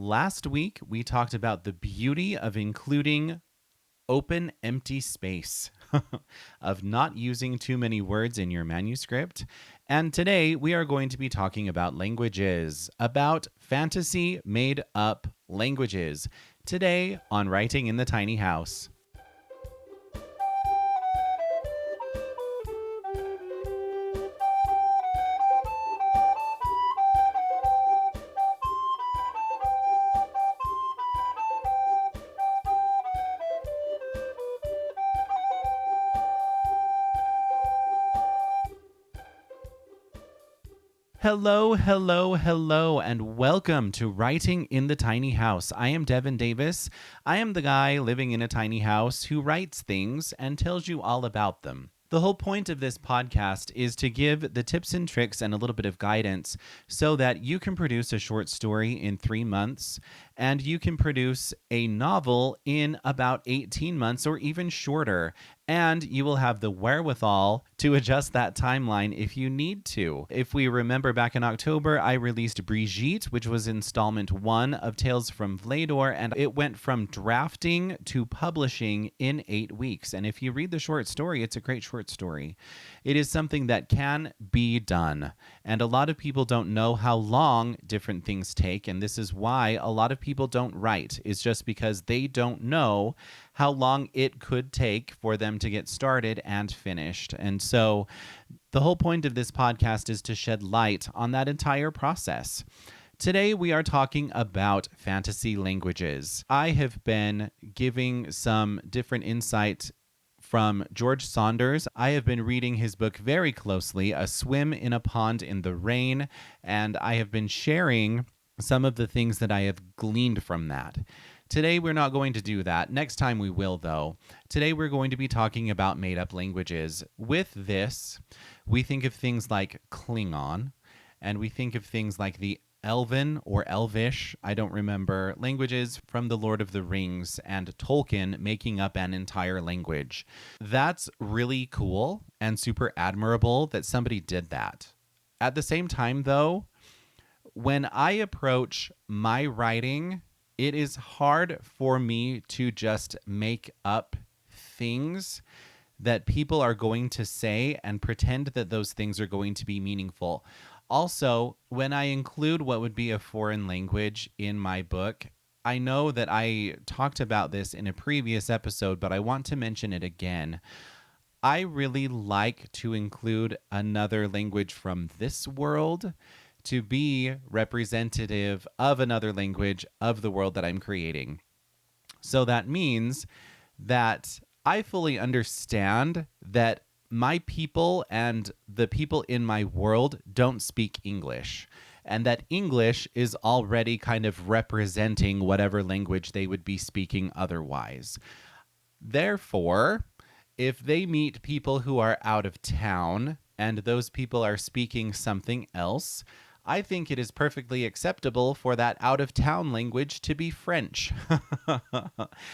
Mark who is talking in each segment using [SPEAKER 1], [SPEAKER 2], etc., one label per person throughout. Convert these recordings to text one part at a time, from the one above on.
[SPEAKER 1] Last week, we talked about the beauty of including open, empty space, of not using too many words in your manuscript. And today, we are going to be talking about languages, about fantasy made up languages. Today on Writing in the Tiny House. Hello, and welcome to Writing in the Tiny House. I am Devin Davis. I am the guy living in a tiny house who writes things and tells you all about them. The whole point of this podcast is to give the tips and tricks and a little bit of guidance so that you can produce a short story in 3 months and you can produce a novel in about 18 months or even shorter. And you will have the wherewithal to adjust that timeline if you need to. If we remember back in October, I released Brigitte, which was Installment One of Tales from Vlaydor, and it went from drafting to publishing in 8 weeks. And if you read the short story, it's a great short story. It is something that can be done. And a lot of people don't know how long different things take, and this is why a lot of people don't write. It's just because they don't know how long it could take for them to get started and finished. And so the whole point of this podcast is to shed light on that entire process. Today, we are talking about fantasy languages. I have been giving some different insight from George Saunders. I have been reading his book very closely, A Swim in a Pond in the Rain, and I have been sharing some of the things that I have gleaned from that. Today, we're not going to do that. Next time we will, though. Today, we're going to be talking about made-up languages. With this, we think of things like Klingon, and we think of things like the Elven or Elvish, I don't remember, languages from the Lord of the Rings and Tolkien making up an entire language. That's really cool and super admirable that somebody did that. At the same time, though, when I approach my writing, it is hard for me to just make up things that people are going to say and pretend that those things are going to be meaningful. Also, when I include what would be a foreign language in my book, I know that I talked about this in a previous episode, but I want to mention it again. I really like to include another language from this world to be representative of another language of the world that I'm creating. So that means that I fully understand that my people and the people in my world don't speak English, and that English is already kind of representing whatever language they would be speaking otherwise. Therefore, if they meet people who are out of town and those people are speaking something else, I think it is perfectly acceptable for that out-of-town language to be French.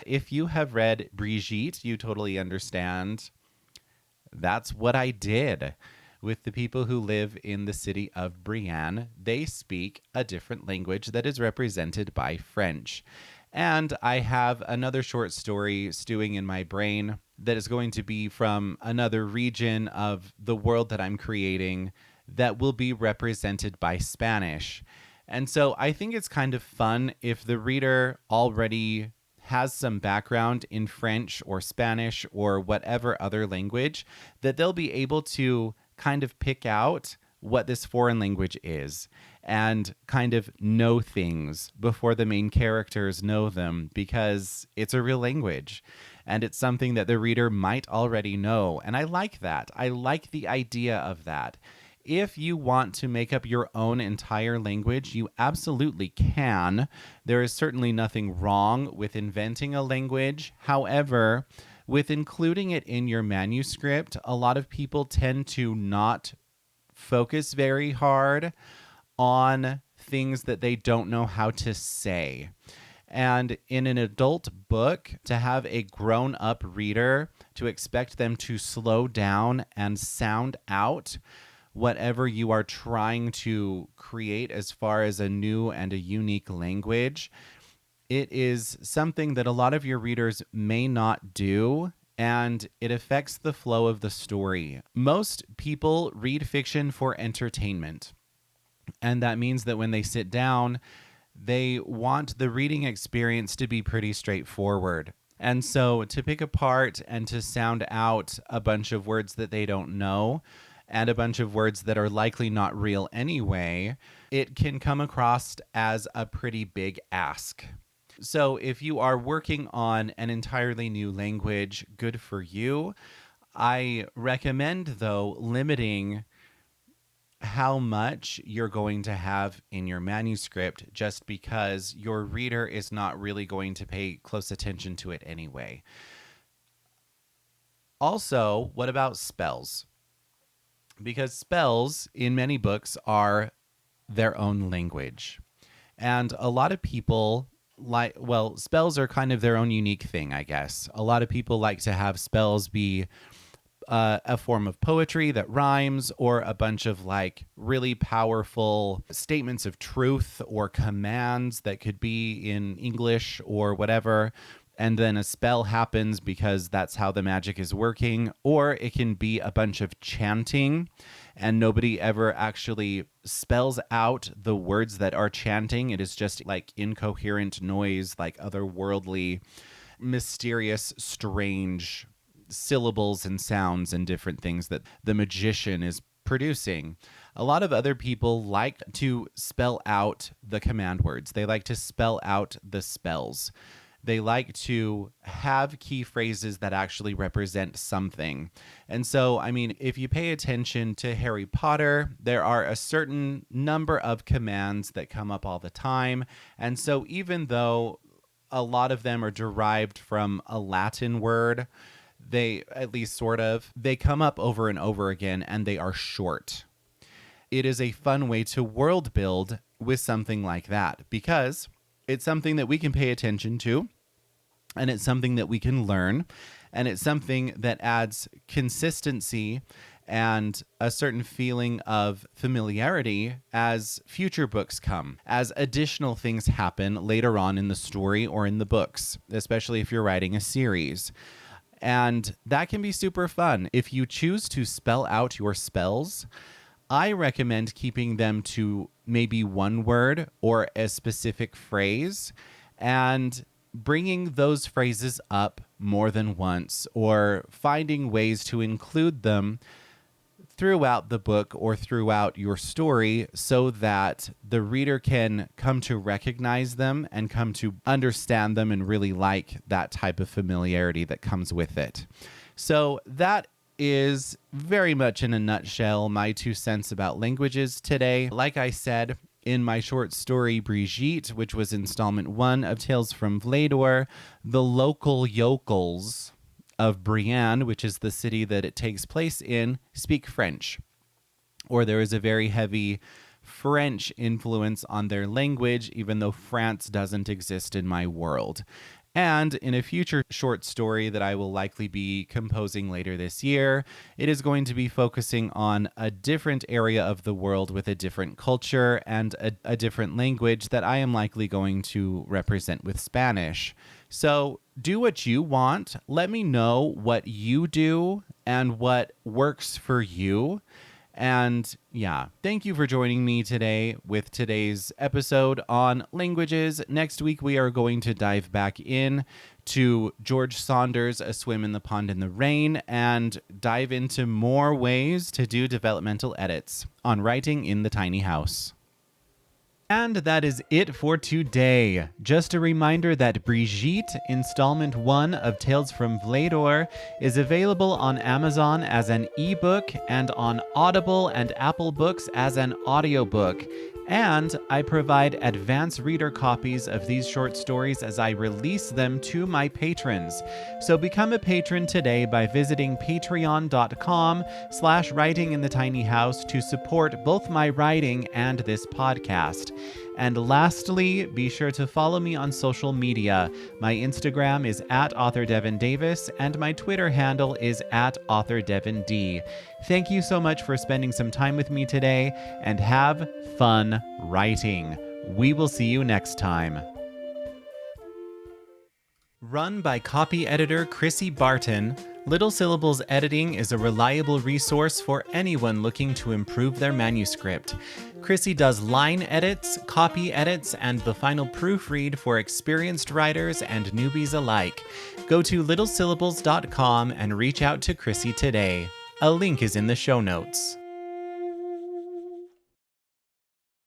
[SPEAKER 1] If you have read Brigitte, you totally understand. That's what I did with the people who live in the city of Brienne. They speak a different language that is represented by French. And I have another short story stewing in my brain that is going to be from another region of the world that I'm creating that will be represented by Spanish. And so I think it's kind of fun if the reader already has some background in French or Spanish or whatever other language, that they'll be able to kind of pick out what this foreign language is and kind of know things before the main characters know them, because it's a real language and it's something that the reader might already know. And I like that. I like the idea of that. If you want to make up your own entire language, you absolutely can. There is certainly nothing wrong with inventing a language. However, with including it in your manuscript, a lot of people tend to not focus very hard on things that they don't know how to say. And in an adult book, to have a grown-up reader, to expect them to slow down and sound out whatever you are trying to create as far as a new and a unique language, it is something that a lot of your readers may not do, and it affects the flow of the story. Most people read fiction for entertainment, and that means that when they sit down, they want the reading experience to be pretty straightforward. And so to pick apart and to sound out a bunch of words that they don't know and a bunch of words that are likely not real anyway, it can come across as a pretty big ask. So if you are working on an entirely new language, good for you. I recommend, though, limiting how much you're going to have in your manuscript, just because your reader is not really going to pay close attention to it anyway. Also, what about spells? Because spells in many books are their own language. And a lot of people spells are kind of their own unique thing, I guess. A lot of people like to have spells be a form of poetry that rhymes, or a bunch of like really powerful statements of truth or commands that could be in English or whatever. And then a spell happens because that's how the magic is working. Or it can be a bunch of chanting, and nobody ever actually spells out the words that are chanting. It is just like incoherent noise, like otherworldly, mysterious, strange syllables and sounds and different things that the magician is producing. A lot of other people like to spell out the command words. They like to spell out the spells. They like to have key phrases that actually represent something. And so, I mean, if you pay attention to Harry Potter, there are a certain number of commands that come up all the time. And so even though a lot of them are derived from a Latin word, they, at least sort of, they come up over and over again, and they are short. It is a fun way to world build with something like that, because it's something that we can pay attention to, and it's something that we can learn, and it's something that adds consistency and a certain feeling of familiarity as future books come, as additional things happen later on in the story or in the books, especially if you're writing a series. And that can be super fun. If you choose to spell out your spells, I recommend keeping them to maybe one word or a specific phrase, and bringing those phrases up more than once, or finding ways to include them throughout the book or throughout your story, so that the reader can come to recognize them and come to understand them and really like that type of familiarity that comes with it. So that is very much in a nutshell my 2 cents about languages today. Like I said, in my short story Brigitte, which was Installment 1 of Tales from Vlaydor, the local yokels of Brienne, which is the city that it takes place in, speak French. Or there is a very heavy French influence on their language, even though France doesn't exist in my world. And in a future short story that I will likely be composing later this year, it is going to be focusing on a different area of the world with a different culture and a different language that I am likely going to represent with Spanish. So do what you want. Let me know what you do and what works for you. And yeah, thank you for joining me today with today's episode on languages. Next week, we are going to dive back in to George Saunders' A Swim in the Pond in the Rain, and dive into more ways to do developmental edits on writing in the tiny house. And that is it for today. Just a reminder that Brigitte, Installment 1 of Tales from Vlaydor, is available on Amazon as an ebook and on Audible and Apple Books as an audiobook. And I provide advance reader copies of these short stories as I release them to my patrons. So become a patron today by visiting patreon.com/writinginthetinyhouse to support both my writing and this podcast. And lastly, be sure to follow me on social media. My Instagram is at author Devin Davis, and my Twitter handle is at author Devin D. Thank you so much for spending some time with me today, and have fun writing. We will see you next time. Run by copy editor Chrissy Barton, Little Syllables Editing is a reliable resource for anyone looking to improve their manuscript. Chrissy does line edits, copy edits, and the final proofread for experienced writers and newbies alike. Go to littlesyllables.com and reach out to Chrissy today. A link is in the show notes.